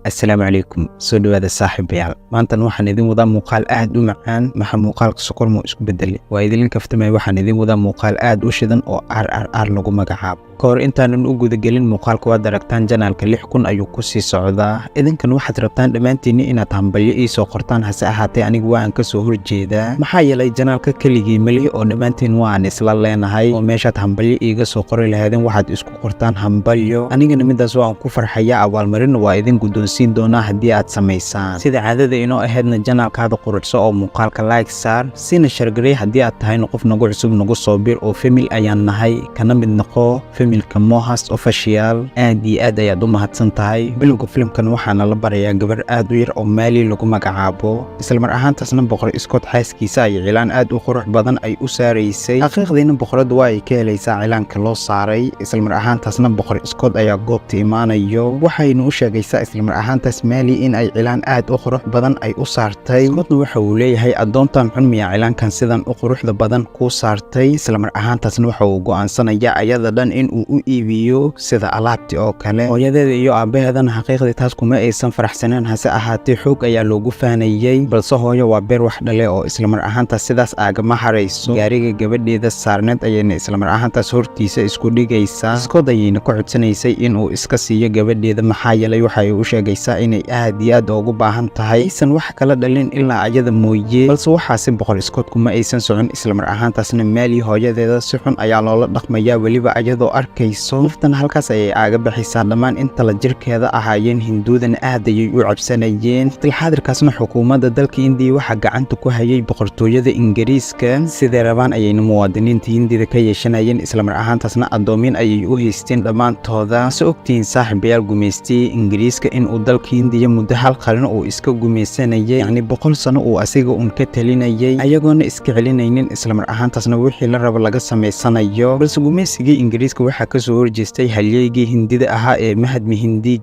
السلام عليكم سودو هذا صاحب يال maantan waxaan idin wadaa muuqaal aad u macaan maxa muuqaalka sokormo isku bedelay waa idin kaftamay waxaan idin wadaa muuqaal aad u shidan oo RRR lagu magacaabo koor intaanan u guda gelin muuqaalka waad aragtaan janaalka 6000 ayuu ku sii socdaa idinkan waxaad rabtaan dhamaantiin inaad hambalyo ii soo qortaan hase ahaatee anigu waan ka soo horjeedaa maxaa yeelay janaalka kaligii mali oo dhamaantiin waan isla leenahay oo meeshaad hambalyo iiga soo qori lahaydeen waxaad isku qortaan hambalyo anigana midaas waan ku farxayaa abaalmarin waa idin guddoonsiin doonaa haddii aad samaysaan sida caadada inoo ahaydna janaalkaada quruxso oo muuqaalka like saar sina shargaray haddii aad tahay qof nagu cusub nagu soo bir oo family ayaan nahay kana mid noqo familka Mohast official aad iyo aad ayaad u mahadsan tahay bilowga filimkan waxaana la barayaa gabar aad u yar oo Maali lagu magacaabo isla mar ahaantaasna boqor Scott xaaskiisa ay cilaan aad u qurux badan ay u saareysay xaqiiqdiina boqoradu waa ay ka helaysaa cilaanka loo saaray isla mar ahaantaasna boqor Scott ayaa goobta imaanayo waxayna u sheegaysaa isla mar ahaantaas Maali in ay cilaan aad u qurux badan ay u saartay Scottna waxa uu leeyahay adoontan xun miya cilaankan sidan u quruxda badan ku saartay isla mar ahaantaasna waxa uu go'aansanayaa ayada dhan in uu u iibiyo sida alaabti oo kale hooyadeeda iyo aabaheedana xaqiiqdii taas kuma aysan faraxsaneen hase ahaatee xoog ayaa loogu faanayay balse hooyo waa beer wax dhale oo isla mar ahaantaas sidaas aagama harayso gaariga gabadheeda saarneed ayayna isla mar ahaantaas hortiisa isku dhigaysaa Scott ayayna ku codsanaysay in uu iska siiyo gabadheeda maxaa yeelay waxay u sheegaysaa inay aad iyo aad ugu baahan tahay aysan wax kala dhalin ilaa ayada mooyee balse waxaasi boqor Scott kuma aysan socon isla mar ahaantaasna Maali hooyadeeda si xun ayaa loola dhaqmayaa waliba ayadoo arkayso naftan halkaas ayay aaga bixisay dhamaan inta la jirkeeda ahaayeen hinduudan aad ayay u cabsanayeen xaadirkaasna xukuumadda dalka India waxa gacanta ku hayay boqortooyada Ingiriiska sidee rabaan ayayna muwaadiniinta Hindida ka yeeshanayeen isla mar ahaantaasna adoomin ayay u haysteen dhamaantooda soo ogtiin saaxiibayaal gumeystay Ingiriiska in uu dalka India muddo hal qarn uu iska gumeysanayay yani 100 sano uu asiga ka talinayay ayagoona iska celinaynin isla mar ahaantaasna wixii la rabo laga sameysanayo balse gumeysigii Ingiriiska waxa ka soo horjeestay halyeegii Hindida ahaa ee Mahatma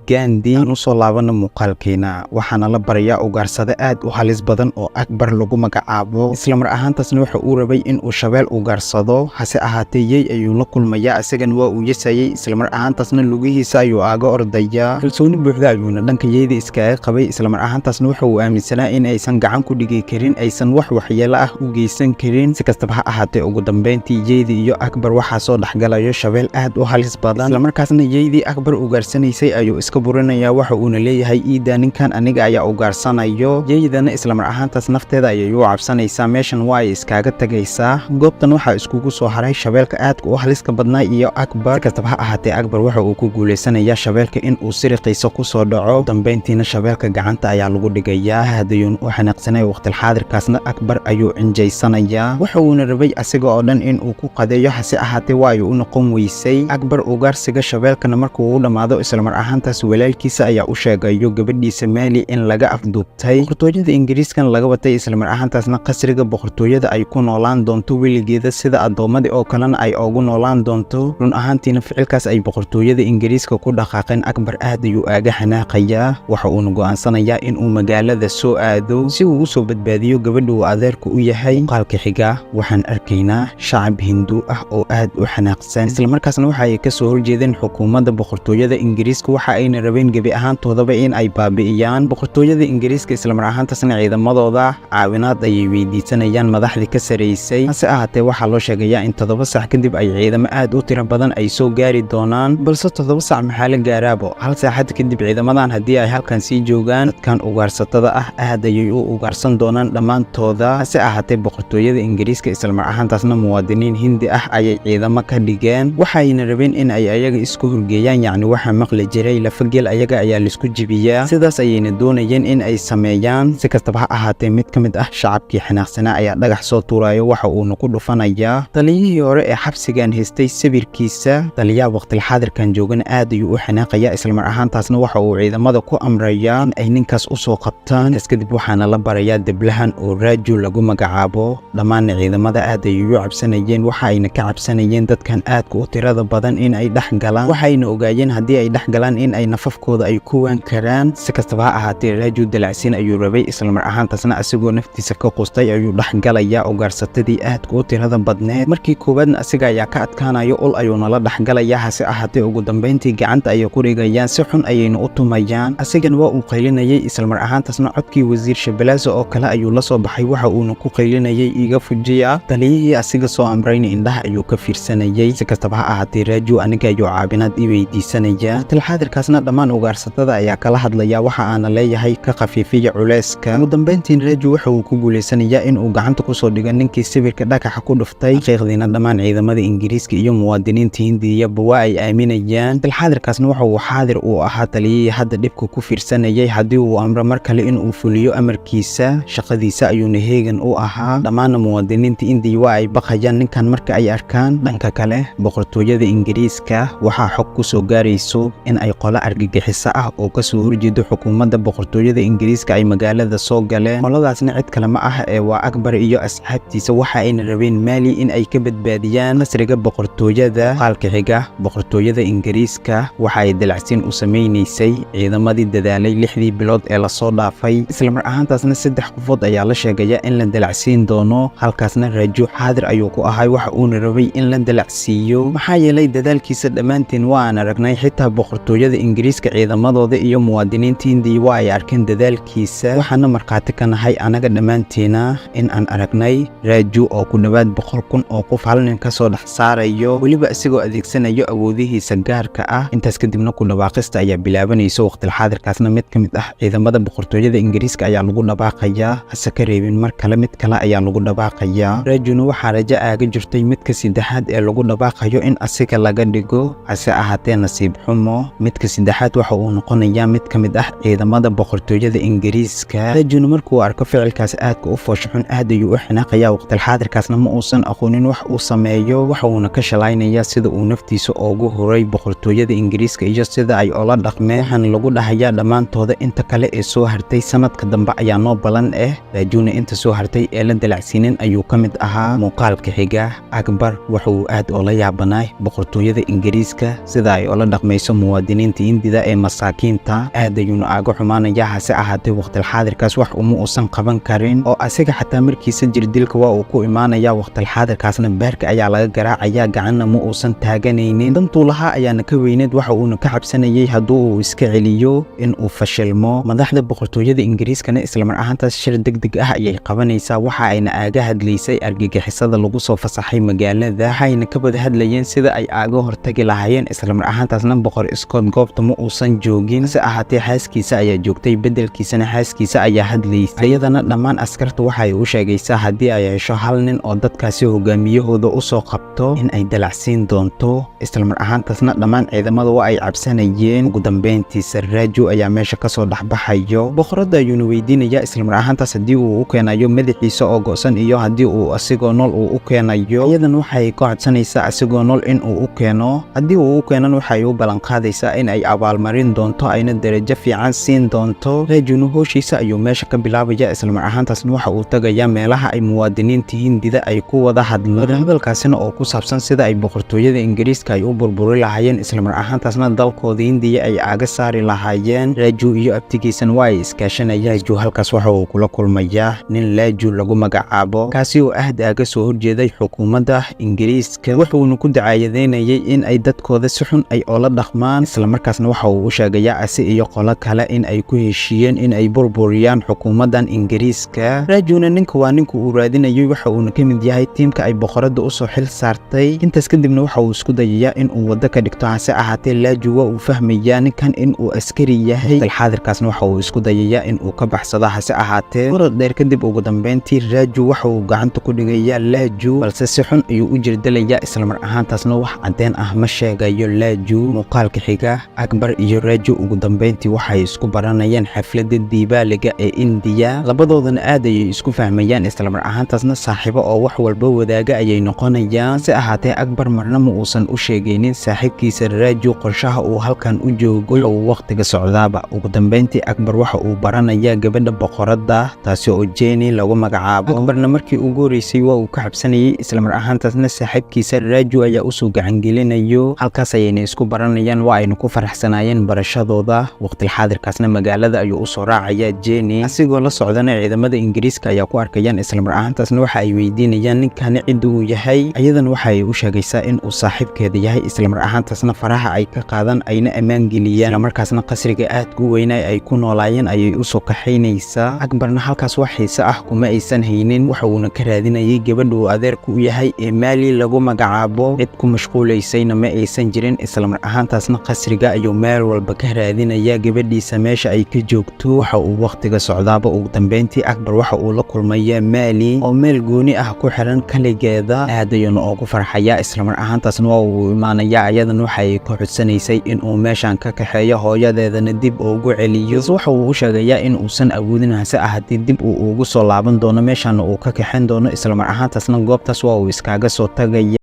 Gandhi aan u soo laabana muuqaalkeena waxaana la barayaa ugaarsada aad u halis badan oo Akbar lagu magacaabo isla mar ahaantaasna waxa uu rabay in uu shabeel ugaarsado hase ahaatee yey ayuu la kulmayaa asagan waa uu yasayay isla mar ahaantaasna lugihiisa ayuu aaga ordayaa kalsooni buuxda ayuuna dhanka yeyda iskaaga qabay isla mar ahaantaasna waxa uu aaminsanaa in aysan gacan ku dhigi karin aysan wax waxyeelo ah u geysan karin si kastaba ha ahaatee ugu dambeyntii yeyda iyo Akbar waxa soo dhaxgalayo shabeel aad u halis badan isla markaasna yeydii Akbar ugaarsanaysay ayuu iska burinayaa waxa uu leeyahay iida ninkan aniga ayaa ugaarsanayo yeydana isla mar ahaantaas nafteeda ayay u cabsanaysaa meeshan waa ay iskaaga tagaysaa goobtan waxa iskugu soo haray shabeelka aad u haliska badnaa iyo Akbar kastaba ha ahaatee Akbar waxa uu ku guuleysanayaa shabeelka in uu siriqiisa ku soo dhaco dambeyntiina shabeelka gacanta ayaa lagu dhigayaa hadayun waxa naqsanay waqti xaadirkaasna Akbar ayuu injaysanayaa waxa uu rabay asiga oo dhan in uu ku qadeeyo hase ahaatee waa uu noqon weysay Akbar ugaarsiga shabeelkana markuu uu dhamaado isla mar ahaantaas walaalkiisa ayaa u sheegayo gabadhiisa Maali in laga afduubtay boqortooyada Ingiriiskan laga watay isla mar ahaantaasna qasriga boqortooyada ay ku noolaan doonto wiligeeda sida adoomadii oo kalena ay ugu noolaan doonto run ahaantiina ficilkaas ay boqortooyada Ingiriiska ku dhaqaaqeen Akbar aad ayuu aaga xanaaqayaa waxa uu go'aansanayaa in uu magaalada soo aado si uu u soo badbaadiyo gabadha uu adeerku u yahay qaalka xiga waxaan arkaynaa shacab Hindu ah oo aad u xanaaqsan isla markaasna waxa ay ka soo horjeedeen xukuumadda boqortooyada Ingiriiska waxa ayna rabeen gabi ahaantoodaba in ay baabi'iyaan boqortooyada Ingiriiska isla mar ahaantaasna ciidamadooda caawinaad ay weydiisanayaan madaxdii ka sareysay hase ahaatee waxa loo sheegayaa in 7 saac kadib ay ciidamo aad u tiro badan ay soo gaari doonaan balse 7 saac maxaa la gaaraabo hal saacad kadib ciidamadan haddii ay halkan sii joogaan dadkan ugaarsatada ah aad ayay u ugaarsan doonaan dhamaantooda hase ahaatee boqortooyada Ingiriiska isla mar ahaantaasna muwaadiniin Hindi ah ayay ciidamo ka dhigeen waxayna rabeen in ay ayaga isku horgeeyaan yani waxa maqli jiray lafagel ayaga ayaa la isku jibiyaa sidaas ayayna doonayeen in ay sameeyaan si kastaba ha ahaatee mid ka mid ah shacabkii xanaaqsanaa ayaa dhagax soo tuurayo waxa uu ku dhufanayaa taliyihii hore ee xabsigan haystay sawirkiisa taliyaha waqti xaadirkan joogana aad ayuu u xanaaqayaa isla mar ahaantaasna waxa uu ciidamada ku amrayaa in ay ninkaas u soo qabtaan kadib waxaana la barayaa diblahan oo Raju lagu magacaabo dhamaan ciidamada aad ayay u cabsanayeen waxa ayna ka cabsanayeen dadkan aad ku tirada tirada badan in ay dhex galaan, waxayna ogaayeen haddii ay dhex galaan in ay nafafkooda ay ku waan karaan. si kastaba ha ahaatee Raju dalacsiin ayuu rabay, isla mar ahaantaasna asigoo naftiisa ka qustay ayuu dhex galayaa ugaarsatadii aadka u tirada badneed. markii koowaadna asiga ayaa ka adkaanayo, ul ayuuna la dhex galayaa. hase ahaatee ugu dambeyntii gacanta ayay ku dhigayaan, si xun ayayna u tumayaan. asigana waa uu qaylinayay, isla mar ahaantaasna codkii wasiir Shabalaaso oo kale ayuu la soo baxay, waxa uuna ku qaylinayay iga fujiya. taliyihii asiga soo amrayna indhaha ayuu ka fiirsanayay. si kastaba ha ahaatee Raju aniga ayuu caabinaad i weydiisanaya. tilxaadirkaasna dhammaan ugaarsatada ayaa kala hadlaya, waxa aana leeyahay ka khafiifiya culeyska. ugu dambeyntiin Raju waxa uu ku guuleysanayaa in uu gacanta kusoo dhigo ninkii sawirka dhagaxa ku dhuftay. xaqiiqdiina dhammaan ciidamada Ingiriiska iyo muwaadiniinta Hindiyaba waa ay aaminayaan. tilxaadirkaasna waxa uu xaadir uu ahaa taliyihii hadda dhibka ku fiirsanayay. haddii uu amro mar kale in uu fuliyo amarkiisa, shaqadiisa ayuuna heegan u ahaa. dhammaan muwaadiniinta Hindiya waa ay baqayaan ninkan marka ay arkaan. dhanka kale boqortooyada Ingiriiska waxaa xog ku soo gaarayso in ay qolo argagixiso ah oo ka soo horjeedo xukuumadda boqortooyada Ingiriiska ay magaalada soo galeen. qoladaasna cid kale ma ah ee waa Akbar iyo asxaabtiisa. waxa ayna rabeen Mali in ay ka badbaadiyaan nasriga boqortooyada. qaalka xiga boqortooyada Ingiriiska waxa ay dalacsiin u sameynaysay ciidamadii dadaalay 6dii bilood ee la soo dhaafay. isla mar ahaantaasna 3 qofood ayaa la sheegaya in la dalacsiin doono. halkaasna Raju xaadir ayuu ku ahay, waxa uuna rabay in la dalacsiiyo. maxaa yeelay dadaalkiisa dhammaanteen waan aragnay. xitaa boqortooyada Ingiriiska ciidamadooda iyo muwaadiniinta Hindiya waa ay arkeen dadaalkiisa. waxaana markhaati ka nahay anaga dhammaanteena in aan aragnay Raju oo ku dhawaad 100,000 oo qof hal nin ka soo dhex saarayo, weliba isagoo adeegsanayo awoodihiisa gaarka ah. intaas kadibna ku dhawaaqista ayaa bilaabanaysa. waqti xaadirkaasna mid ka mid ah ciidamada boqortooyada Ingiriiska ayaa lagu dhawaaqayaa, hase ka reebin mar kale mid kale ayaa lagu dhawaaqayaa. Rajuna waxaa rajo aaga jirtay midka saddexaad ee lagu dhawaaqayo in asiga laga dhigo. hase ahaatee nasiib xumo midka saddexaad waxa uu noqonayaa mid ka mid ah ciidamada boqortooyada Ingiriiska. Rajuna markuu arko ficilkaas aadka u fooshaxun aad ayuu u xanaaqayaa. waqti xaadirkaasna ma uusan aqoonin wax uu sameeyo, waxa uuna ka shalaynayaa sida uu naftiisa ugu horay boqortooyada Ingiriiska iyo sida ay ula dhaqmeen. waxaan lagu dhahayaa dhammaantooda inta kale ee soo hartay sanadka dambe ayaa noo balan Rajuna inta soo hartay ee la dalacsiinin ayuu ka mid ahaa. muuqaalka xiga Akbar waxa uu aad ula yaabanaay boqortooyada Ingiriiska sida ay ula dhaqmayso muwaadiniinta Hindida ee masaakiinta. aad ayuuna aaga xumaanayaa. hase ahaatee waqti xaadirkaas wax uma uusan qaban karin, oo asiga xataa markiisa jirdilka waa uu ku imaanayaa. waqti xaadirkaasna beerka ayaa laga garaacayaa, gacanna ma uusan taaganaynin. dantuu lahaa ayaana ka weyneed, waxa uuna ka cabsanayay hadduu uu iska celiyo in uu fashilmo. madaxda boqortooyada Ingiriiskana isla mar ahaantaas shir degdeg ah ayay qabanaysaa. waxa ayna aaga hadlaysay argagixisada lagu soo fasaxay magaalada. waxayna ka wada hadlayeen sida ay aaga hortagi lahaayeen. isla mar ahaantaasna boqor Scott goobta ma uusan joogin, hase ahaatee xaaskiisa ayaa joogtay. bedelkiisana xaaskiisa ayaa hadlaysay. iyadana dhammaan askarta waxay u sheegaysaa haddii ay hesho hal nin oo dadkaasi hogaamiyahooda u soo qabto in ay dalacsiin doonto. isla mar ahaantaasna dhammaan ciidamada waa ay cabsanayeen. ugu dambeyntiisa Raju ayaa meesha ka soo dhaxbaxayo. boqorada ayuuna weydiinayaa isla mar ahaantaas haddii uu u keenayo madaxiisa oo go'san iyo haddii uu asigoo nool uu u keenayo. iyadana waxay ka codsanaysaa asigoo nool in uu u keeno. haddii uu u keenana waxay u ballan qaadaysaa in ay abaalmarin doonto, ayna darajo fiican siin doonto. Rajuna howshiisa ayuu meesha ka bilaabaya. isla mar ahaantaasna waxa uu tagayaa meelaha ay muwaadiniinta Hindida ay ku wada hadlaan. hadalkaasina oo ku saabsan sida ay boqortooyada Ingiriiska ay u burburi lahaayeen, isla mar ahaantaasna dalkooda Hindiya ay aaga saari lahaayeen. Raju iyo abtigiisana waa ay iskaashanayaan. Raju halkaas waxa uu kula kulmayaa nin Raju lagu magacaabo, kaasi oo ahd aaga soo horjeeday xukuumadda Ingiriiska. wuxuuna ku dacaayadeynayay in ay dadkooda si xun ay ula dhaqmaan. isla markaasna waxa uu u sheegayaa asi iyo qolo kale in ay ku heshiiyeen in ay burburiyaan xukuumaddan Ingiriiska. Rajuna ninka waa ninka uu raadinayay, waxa uuna ka mid yahay tiimka ay boqorada u soo xil saartay. intaas kadibna waxa uu isku dayayaa in uu wada ka dhigto. hase ahaatee Raju waa uu fahmayaa ninkan in uu askari yahay. xaadirkaasna waxa uu isku dayayaa in uu ka baxsado. hase ahaatee muran dheer kadib ugu dambeyntii Raju waxa uu gacanta ku dhigayaa Raju, balse si xun ayuu u jirdalayaa. isla mar ahaantaasna wax cadeen ah ma sheegayo Raju. muuqaalka xiga Akbar iyo Raju ugu dambeyntii waxay isku baranayaan xafladda Diwaaliga ee Indiya. labadoodana aad ayay isku fahmayaan, isla mar ahaantaasna saaxiibo oo wax walba wadaaga ayay noqonayaan. si ahaatee Akbar marna ma uusan u sheegaynin saaxiibkiisa Raju qorshaha uu halkan u joogo oo waqtiga socdaaba. ugu dambeyntii Akbar waxa uu baranayaa gabadha boqorada, taasi oo Jenny lagu magacaabo. Akbarna markii ugu horeysay waa uu ka cabsanayay, isla mar ahaantaasna saaxiibkiisa Raju ayaa u soo soo gacangelinayo. halkaas ayayna isku baranayaan, waa ayna ku faraxsanaayeen barashadooda. waqti xaadirkaasna magaalada ayuu u soo raacaya Jenny, asigoo la socdana ciidamada Ingiriiska ayaa ku arkayaan. isla mar ahaantaasna waxa ay weydiinayaan ninkani cidda uu yahay. ayadan waxa ay u sheegaysaa in uu saaxiibkeeda yahay, isla mar ahaantaasna faraha ay ka qaadan ayna ammaan geliyaan. isla markaasna qasriga aad u weynay ay ku noolaayeen ayay u soo kaxaynaysaa. Akbarna halkaas wax xiise ah kuma aysan haynin, waxa uuna ka raadinayay gabadha uu adeerku u yahay ee Maali lagu magacaabo. cid ku mashquulaysayna ma aysan jirin. isla mar ahaantaasna qasriga ayuu meel walba ka raadinaya gabadhiisa meesha ay ka joogto. waxa uu waqtiga socdaaba ugu dambeyntii Akbar waxa uu la kulmaya Maali oo meel gooni ah ku xiran kaligeeda. aad ayuuna ugu farxaya. isla mar ahaantaasna waa uu imaanaya. ayadan waxa ay ka codsanaysay in uu meeshan ka kaxeeyo hooyadeedana dib ugu celiyo. waxa uu u sheegayaa in uusan awoodin, hase ahaatee dib uu ugu soo laaban doono meeshan uu ka kaxeyn doono. isla mar ahaantaasna goobtaas waa uu iskaga soo tagaya.